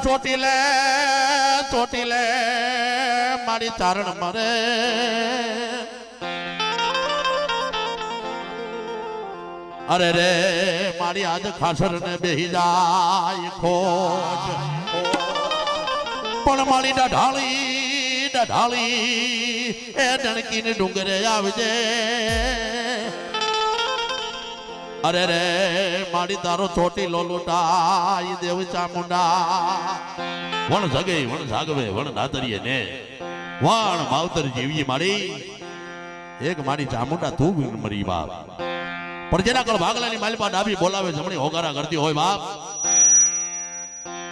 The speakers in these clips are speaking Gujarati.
ચોટી લે મારી ચારણ મરે અરે રે મારી આજ ખાસર ને બેહી જાય ખોજ પણ મારી ઢાળી એ ડણકીને ડુંગરે આવજે અરે રે મારી તારો ચોટી લોલુટાઈ દેવ ચામુંડા વણ જગે વણ જાગવે વણ દાતરીએ ને વણ માવતર જીવી મારી એક મારી ચામુંડા તું મરી બાપ પણ જેના કળ ભાગલાની માલિપા ડાબી બોલાવે જમણી હોગારા કરતી હોય બાપ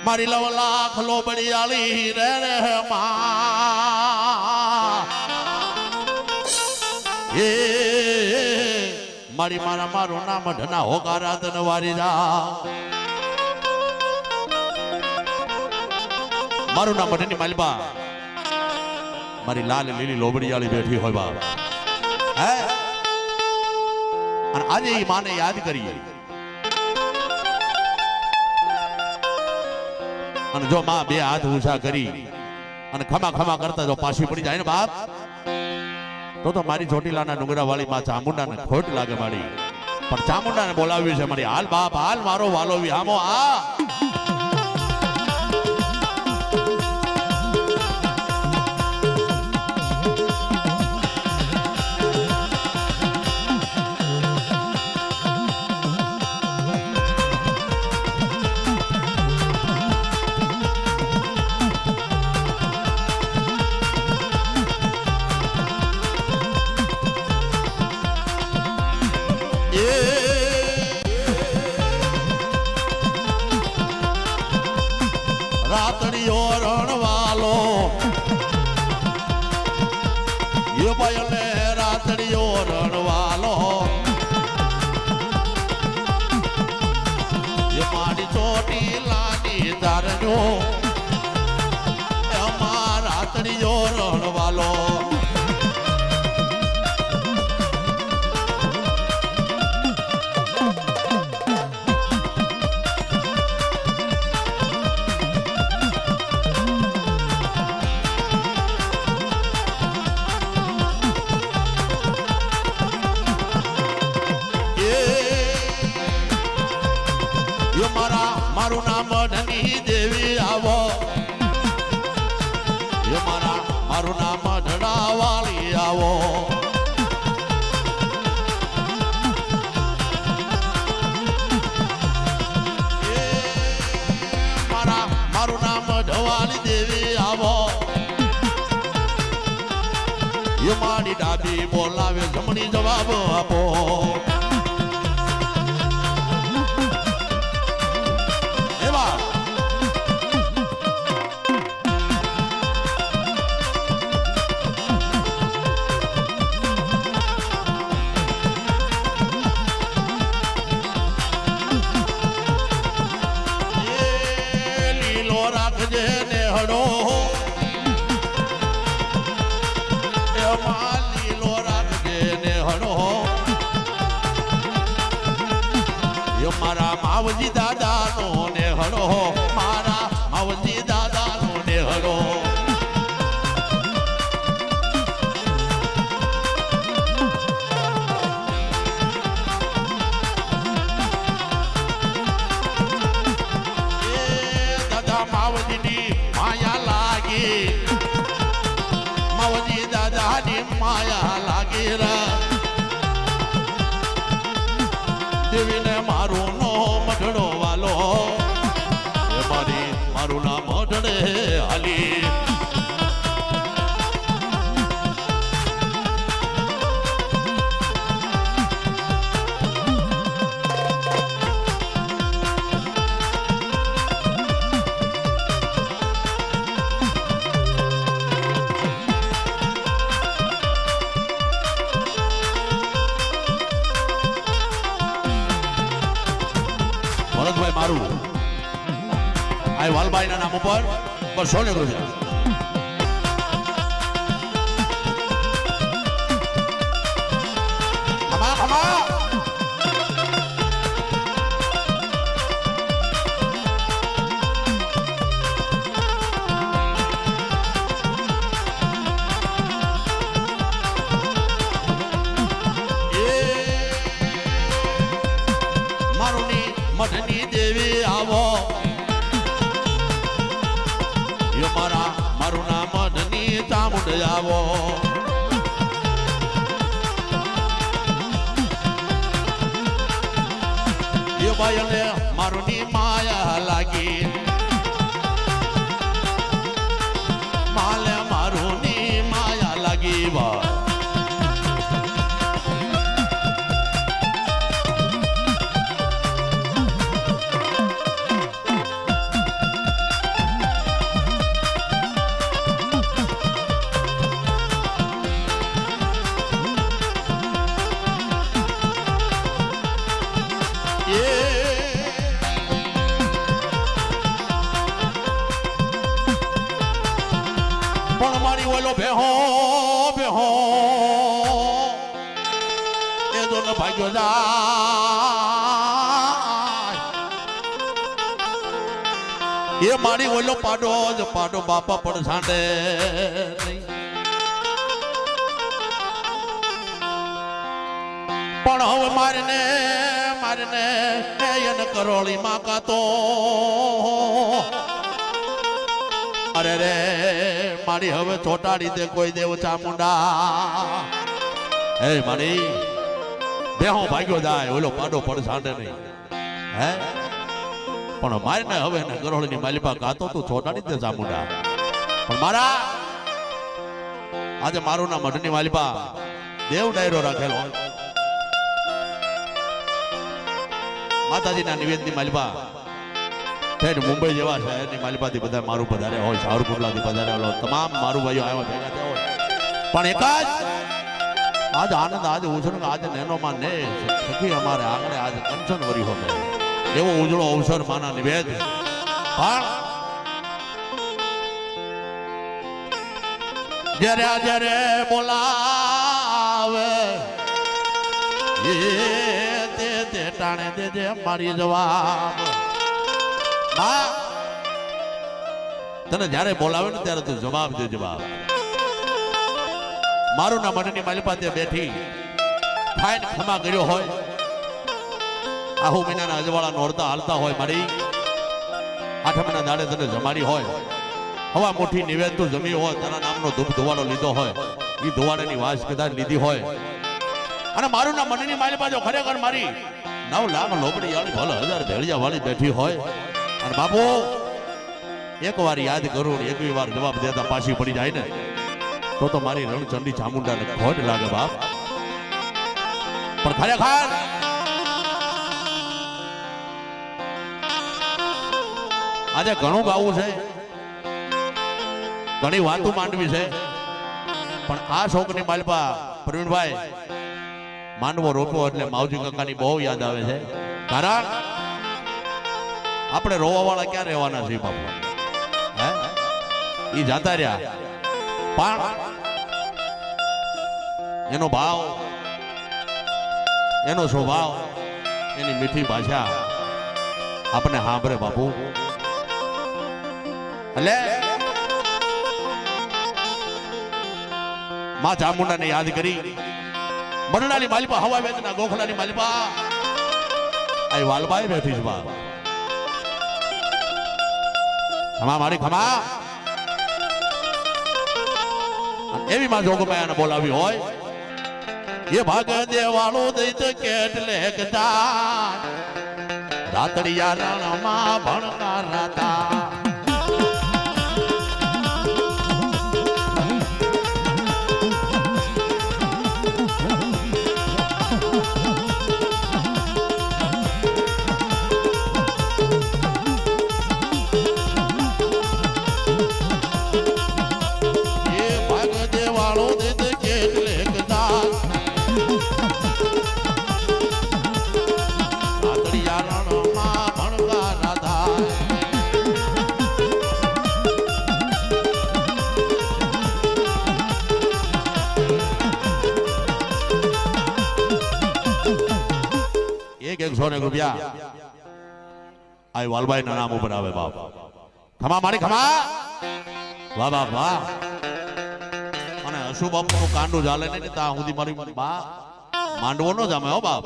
મારી લવ લાખ લોબડી આલી રે રે એ મારી મારું નામ ઢના હોકારા તને વારી જા મારું નામ ઢની માલિપા મારી લાલ લીલી લોબડી આલી બેઠી હોય બાપ હે અને આજે એ માને યાદ કરીએ અને જો માં બે હાથ ઊંચા કરી અને ખમા કરતા જો પાછી પડી જાય ને બાપ તો મારી ચોટીલાના ડુંગરા વાળી માં ચામુંડાને ખોટ લાગે મારી પણ ચામુંડાને બોલાવ્યું છે મારી હાલ બાપ હાલ મારો વાલો વિહામો આ રાતડીઓ રણવાલો એ બયલે રાતડીઓ રણવાલો એ મારી ચોટી લાની તારજો એમાં રાતડીઓ રણવાલો મારું નામ ઢની દેવી આવો એ મારું નામ ઢડા વાળી આવો મારું નામ ઢવાલી દેવી આવો એ મારી ડાબી બોલાવે જમણી જવાબ આપો મારા માવજી દાદાનો ને હરો મારા માવજી દાદાનો ને હરો દાદા માવજીની માયા લાગી માવજી દાદાની માયા લાગી રા દેવીને મારું નો મઢડો વાલો મારું નામ મઢડે હાલી ભરતભાઈ મારું આ વાલબાઈ ના નામ ઉપર 200 રૂપિયા આવો એ ભાઈને મારું ની માયા લાગી માલે મારું ની માયા લાગી વા પણ મારી ઓલો બેહો બેહો એ તો ન ભાગ્યો જાય એ મારી ઓલો પાડો જ પાડો બાપા પણ સાંડે પણ હવે મારને એને કરોળી માં કાતો અરે રે મારી હવે ચોટાડી દે કોઈ દેવ ચામુંડા હે મારી બેહો ભાગ્યો જાય ઓલો પાડો પડ સાંડે નહીં હે પણ મારીને હવે એને કરોળની માલિપા કાતો તું ચોટાડી દે ચામુંડા પણ મારા આજે મારું ના મઢની માલિપા દેવ ડાયરો રાખેલો માતાજીના નિવેદની માલિપા મુંબઈ જેવા શહેરની માલિપાથી બધા મારું પધારે હોય સાવરકુંડલાથી પધારે હોય તમામ મારું ભાઈઓ આવ્યા ભેગા થયા હોય પણ એક જ આજ આનંદ આજ ઉછળ આજ નેનોમાં ને સખી અમારે આગળ આજ કંચન વરી હોય એવો ઉજળો અવસર માના નિવેદ પણ જ્યારે બોલાવે તે ટાણે દેજે મારી જવાબ તને જયારે બોલાવે ને ત્યારે તું જવાબ દે જવાબ મારું ના મનની માલિપા ત્યાં બેઠી ખાઈને ખમા કર્યો હોય આહુ મહિનાના અજવાળા નોરતા હાલતા હોય મારી આઠમના દાડે તને જમાડી હોય હવા મુઠ્ઠી નિવેદ તું જમી હોય તારા નામનો ધૂપ ધોવાડો લીધો હોય એ ધોવાડાની વાસ કદાચ લીધી હોય અને મારું ના મનની માલિપા જો ખરેખર મારી 9 લાખ લોબડી વાળી ભલે 1000 ભેળિયા વાળી બેઠી હોય અને બાપુ એક વાર યાદ કરું એકવી વાર જવાબ દેતા પાછી પડી જાય ને તો મારી રણચંડી ચામુંડાને ખોટ લાગે બાપ પણ ખરેખર આજે ઘણું ગાવું છે ઘણી વાતો માંડવી છે પણ આ શોકની માલપા પ્રવીણભાઈ માંડવો રોપો એટલે માવજી કાકાની બહુ યાદ આવે છે કારણ આપણે રોવા વાળા ક્યાં રહેવાના છીએ બાપુ હે ઈ જાતા રહ્યા પણ એનો ભાવ એનો સ્વભાવ એની મીઠી ભાષા આપણે સાંભળે બાપુ એટલે માં ચામુંડાને યાદ કરી મરડાની માલિપા હવા વેદના ગોખલાની માલિપા આ વાલબાઈ બેઠી છે બાપ ખમા મારી ખમા એવી માં જોગમાયાને બોલાવી હોય એ ભાગ દેવાળો દૈત કેટલે કદાચ રાતડિયા રણમાં ભણકાર રાતા રૂપિયા આ વાલબાઈ ના નામ ઉપર આવે બાપ ખમા મારી ખમા વાહ બાપ વાહ અને અશુ બાપુ નું કાંડું ચાલે ને ત્યાં સુધી મારી બા માંડવો નો જામે હો બાપ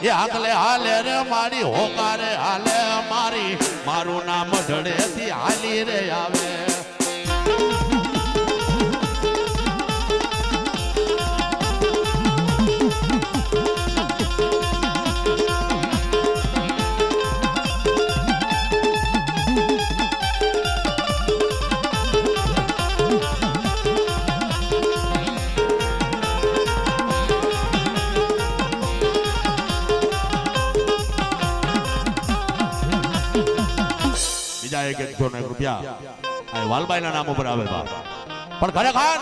એ હાકલે હાલે રે મારી હોકારે હાલે મારી મારું નામ ઢળે થી હાલી રે આવે રૂપિયા આ વાલબાઈના નામ ઉપર આવે બા પણ ખરેખર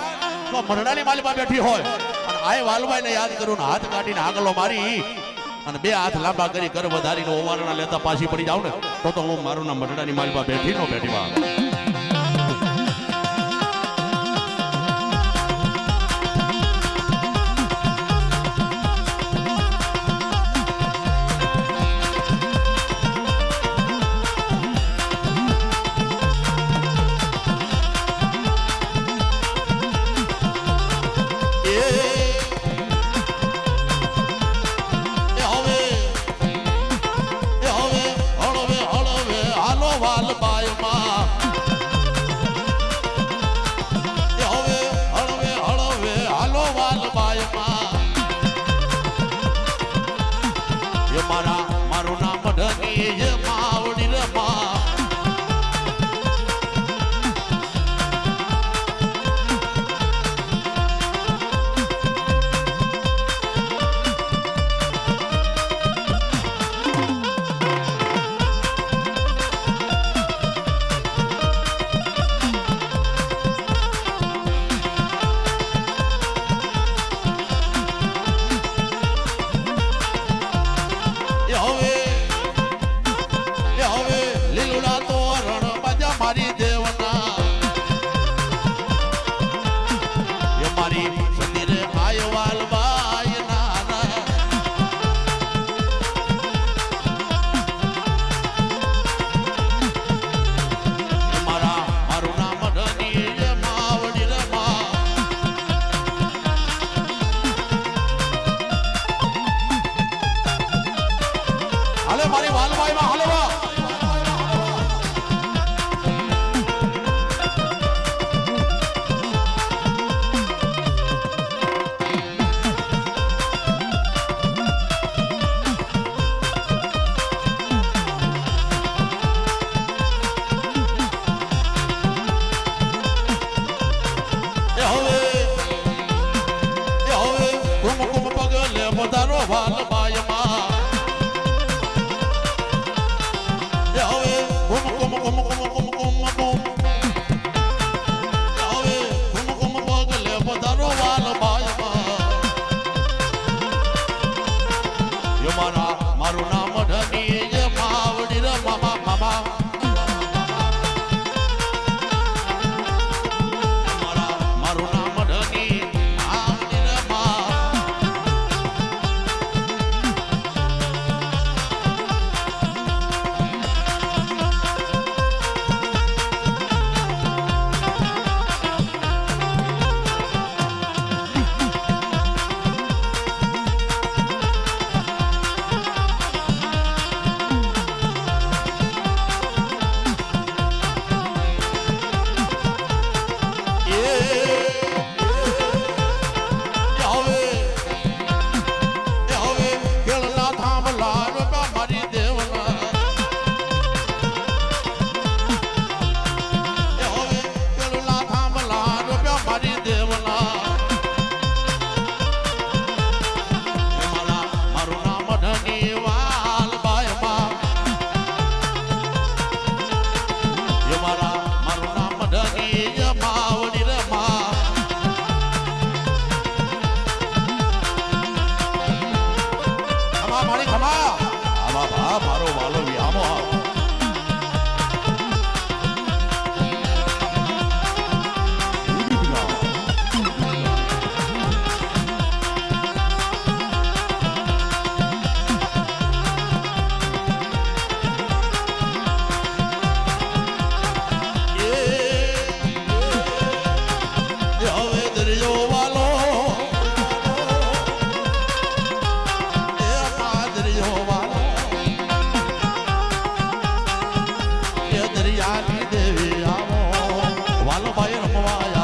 તો મરડાની માલિકા બેઠી હોય અને આ વાલબાઈને યાદ કરું ને હાથ કાઢીને આગલો મારી અને બે હાથ લાંબા કરી કર વધારીને ઓવારણા લેતા પાછી પડી જાવ ને તો હું મારું નામ મરડાની માલિકા બેઠી નો બેઠી બા મારું નામ ઢગી માવડી રમા મારી વાલભાઈમાં હાલવા કુમ પગલે વધારો વાલભાઈમાં મારું નામ ઢગી માવડી રમા મામા મારું નામ ઢગી માવડી રમા મારો વાલો વિહામો દેવી આવો વાલો ભાઈ રમવા